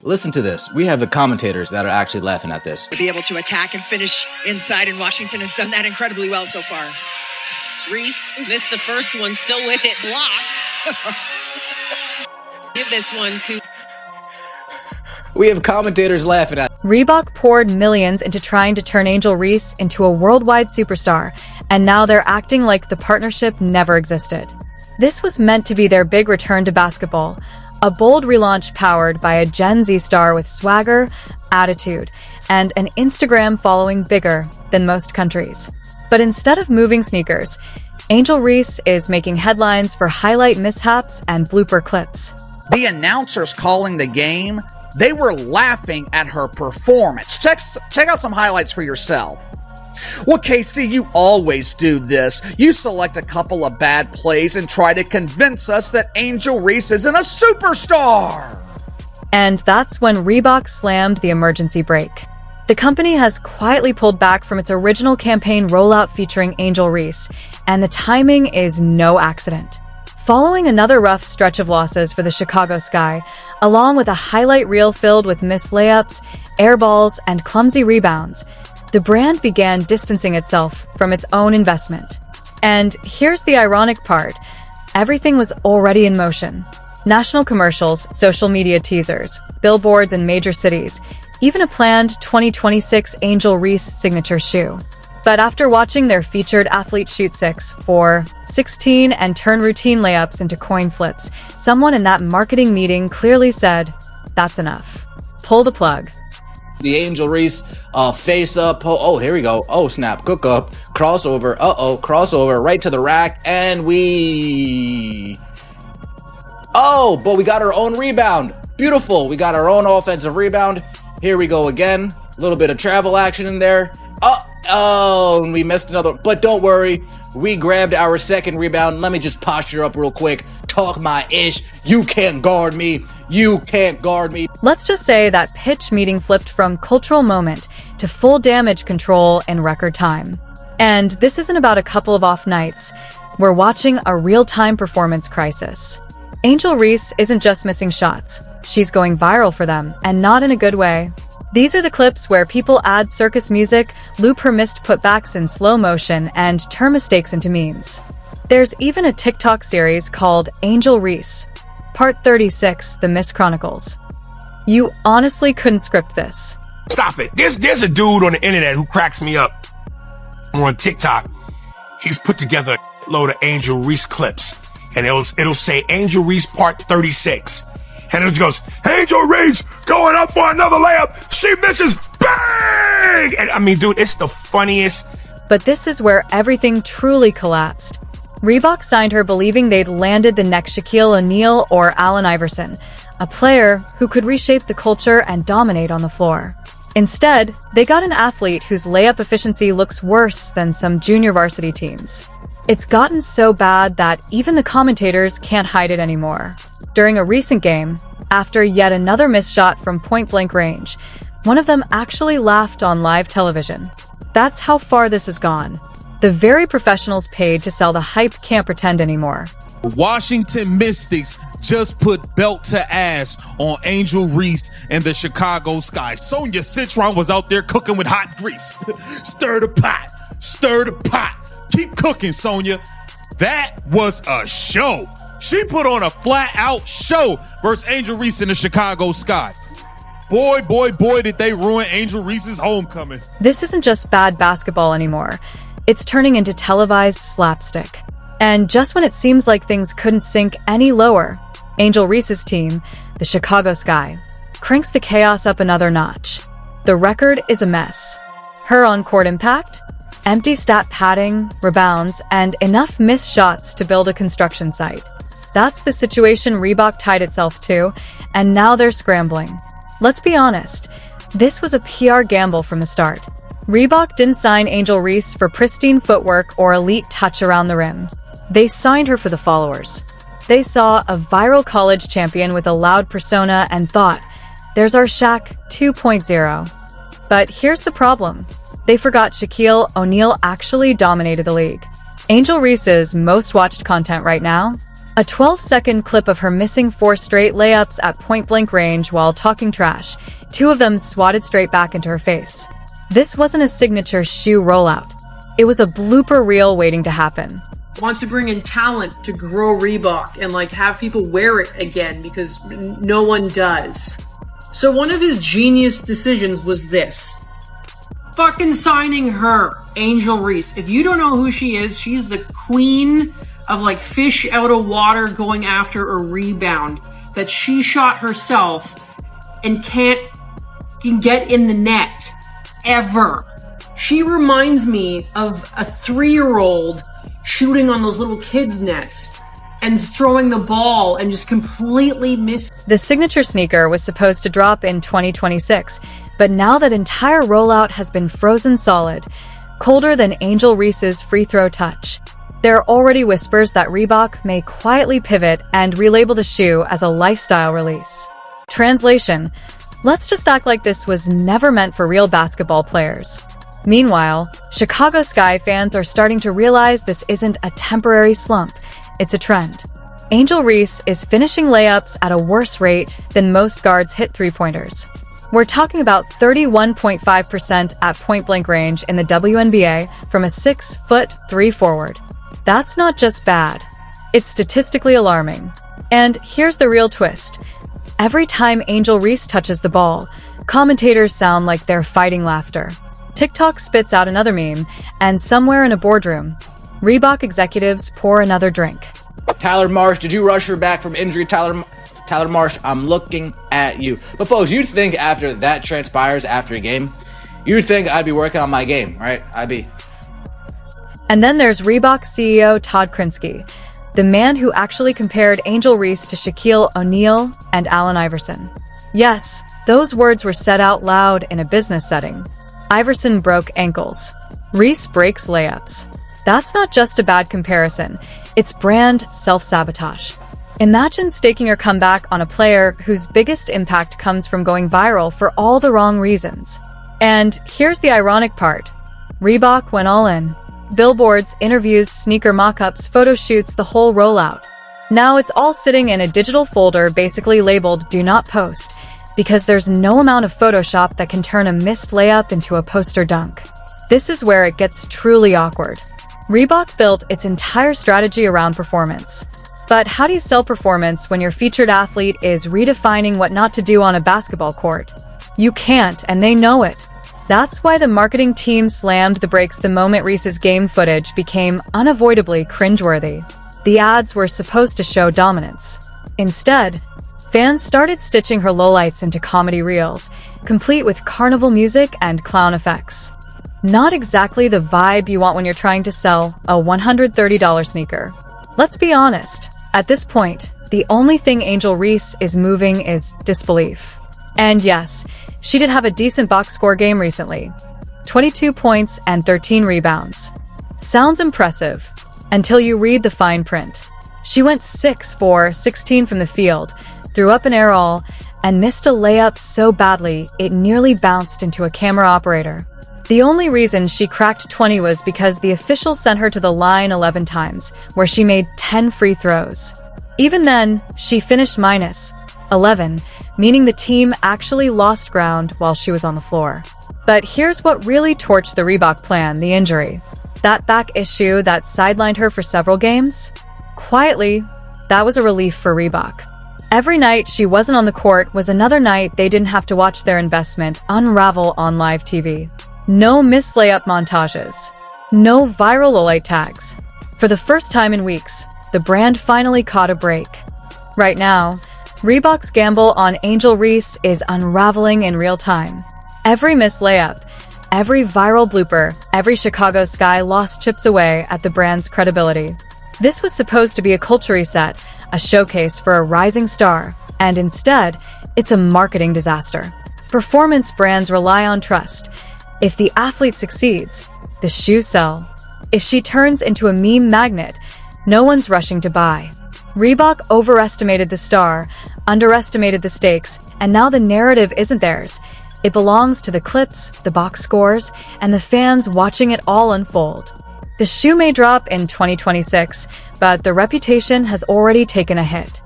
Listen to this. We have the commentators that are actually laughing at this. To be able to attack and finish inside, and Washington has done that incredibly well so far. Reese missed the first one, still with it blocked. Give this one to... We have commentators laughing at. Reebok poured millions into trying to turn Angel Reese into a worldwide superstar, and now they're acting like the partnership never existed. This was meant to be their big return to basketball, a bold relaunch powered by a Gen Z star with swagger, attitude, and an Instagram following bigger than most countries. But instead of moving sneakers, Angel Reese is making headlines for highlight mishaps and blooper clips. The announcers calling the game, they were laughing at her performance. Check out some highlights for yourself. Well, KC, you always do this. You select a couple of bad plays and try to convince us that Angel Reese isn't a superstar. And that's when Reebok slammed the emergency brake. The company has quietly pulled back from its original campaign rollout featuring Angel Reese, and the timing is no accident. Following another rough stretch of losses for the Chicago Sky, along with a highlight reel filled with missed layups, air balls, and clumsy rebounds, the brand began distancing itself from its own investment. And here's the ironic part. Everything was already in motion. National commercials, social media teasers, billboards in major cities, even a planned 2026 Angel Reese signature shoe. But after watching their featured athlete shoot 6, 4, 16, and turn routine layups into coin flips, someone in that marketing meeting clearly said, "That's enough. Pull the plug." The Angel Reese face up. Oh, here we go. Oh, snap. Cook up. Crossover. Crossover. Right to the rack. And but we got our own rebound. Beautiful. We got our own offensive rebound. Here we go again. A little bit of travel action in there. And we missed another. But don't worry. We grabbed our second rebound. Let me just posture up real quick. Talk my ish. You can't guard me. You can't guard me. Let's just say that pitch meeting flipped from cultural moment to full damage control in record time. And this isn't about a couple of off nights. We're watching a real-time performance crisis. Angel Reese isn't just missing shots. She's going viral for them, and not in a good way. These are the clips where people add circus music, loop her missed putbacks in slow motion, and turn mistakes into memes. There's even a TikTok series called Angel Reese, Part 36, The Miss Chronicles. You honestly couldn't script this. Stop it. There's a dude on the internet who cracks me up. On TikTok. He's put together a load of Angel Reese clips. And it'll say Angel Reese Part 36. And it goes, Angel Reese going up for another layup. She misses. Bang! And I mean, dude, it's the funniest. But this is where everything truly collapsed. Reebok signed her believing they'd landed the next Shaquille O'Neal or Allen Iverson, a player who could reshape the culture and dominate on the floor. Instead, they got an athlete whose layup efficiency looks worse than some junior varsity teams. It's gotten so bad that even the commentators can't hide it anymore. During a recent game, after yet another missed shot from point-blank range, one of them actually laughed on live television. That's how far this has gone. The very professionals paid to sell the hype can't pretend anymore. Washington Mystics just put belt to ass on Angel Reese and the Chicago Sky. Sonia Citron was out there cooking with hot grease. Stir the pot. Stir the pot. Keep cooking, Sonia. That was a show. She put on a flat-out show versus Angel Reese and the Chicago Sky. Boy, did they ruin Angel Reese's homecoming. This isn't just bad basketball anymore. It's turning into televised slapstick. And just when it seems like things couldn't sink any lower, Angel Reese's team, the Chicago Sky, cranks the chaos up another notch. The record is a mess. Her on-court impact? Empty stat padding, rebounds, and enough missed shots to build a construction site. That's the situation Reebok tied itself to, and now they're scrambling. Let's be honest, this was a PR gamble from the start. Reebok didn't sign Angel Reese for pristine footwork or elite touch around the rim. They signed her for the followers. They saw a viral college champion with a loud persona and thought, there's our Shaq 2.0. But here's the problem. They forgot Shaquille O'Neal actually dominated the league. Angel Reese's most watched content right now? A 12-second clip of her missing 4 straight layups at point-blank range while talking trash, 2 of them swatted straight back into her face. This wasn't a signature shoe rollout. It was a blooper reel waiting to happen. Wants to bring in talent to grow Reebok and have people wear it again because no one does. So one of his genius decisions was this. Fucking signing her, Angel Reese. If you don't know who she is, she's the queen of fish out of water going after a rebound that she shot herself and can get in the net ever. She reminds me of a 3-year-old shooting on those little kids' nets and throwing the ball and just completely miss. The signature sneaker was supposed to drop in 2026, but now that entire rollout has been frozen solid, colder than Angel Reese's free throw touch. There are already whispers that Reebok may quietly pivot and relabel the shoe as a lifestyle release. Translation: let's just act like this was never meant for real basketball players. Meanwhile, Chicago Sky fans are starting to realize this isn't a temporary slump, it's a trend. Angel Reese is finishing layups at a worse rate than most guards hit three-pointers. We're talking about 31.5% at point-blank range in the WNBA from a 6'3" forward. That's not just bad, it's statistically alarming. And here's the real twist. Every time Angel Reese touches the ball, commentators sound like they're fighting laughter. TikTok spits out another meme, and somewhere in a boardroom, Reebok executives pour another drink. Tyler Marsh, did you rush her back from injury? Tyler Marsh, I'm looking at you. But folks, you'd think after that transpires after a game, you'd think I'd be working on my game, right? And then there's Reebok CEO Todd Krinsky, the man who actually compared Angel Reese to Shaquille O'Neal and Allen Iverson. Yes, those words were said out loud in a business setting. Iverson broke ankles. Reese breaks layups. That's not just a bad comparison, it's brand self-sabotage. Imagine staking your comeback on a player whose biggest impact comes from going viral for all the wrong reasons. And here's the ironic part. Reebok went all in. Billboards, interviews, sneaker mock-ups, photo shoots, the whole rollout. Now it's all sitting in a digital folder basically labeled "Do Not Post," because there's no amount of Photoshop that can turn a missed layup into a poster dunk. This is where it gets truly awkward. Reebok built its entire strategy around performance. But how do you sell performance when your featured athlete is redefining what not to do on a basketball court? You can't, and they know it. That's why the marketing team slammed the brakes the moment Reese's game footage became unavoidably cringeworthy. The ads were supposed to show dominance. Instead, fans started stitching her lowlights into comedy reels, complete with carnival music and clown effects. Not exactly the vibe you want when you're trying to sell a $130 sneaker. Let's be honest, at this point, the only thing Angel Reese is moving is disbelief. And yes, she did have a decent box score game recently. 22 points and 13 rebounds. Sounds impressive, until you read the fine print. She went 6 for 16 from the field, threw up an air all, and missed a layup so badly it nearly bounced into a camera operator. The only reason she cracked 20 was because the official sent her to the line 11 times, where she made 10 free throws. Even then, she finished minus 11, meaning the team actually lost ground while she was on the floor. But here's what really torched the Reebok plan: the injury. That back issue that sidelined her for several games? Quietly, that was a relief for Reebok. Every night she wasn't on the court was another night they didn't have to watch their investment unravel on live TV. No missed layup montages. No viral lowlight tags. For the first time in weeks, the brand finally caught a break. Right now, Reebok's gamble on Angel Reese is unraveling in real time. Every missed layup, every viral blooper, every Chicago Sky loss chips away at the brand's credibility. This was supposed to be a culture reset, a showcase for a rising star, and instead, it's a marketing disaster. Performance brands rely on trust. If the athlete succeeds, the shoes sell. If she turns into a meme magnet, no one's rushing to buy. Reebok overestimated the star, underestimated the stakes, and now the narrative isn't theirs. It belongs to the clips, the box scores, and the fans watching it all unfold. The shoe may drop in 2026, but the reputation has already taken a hit.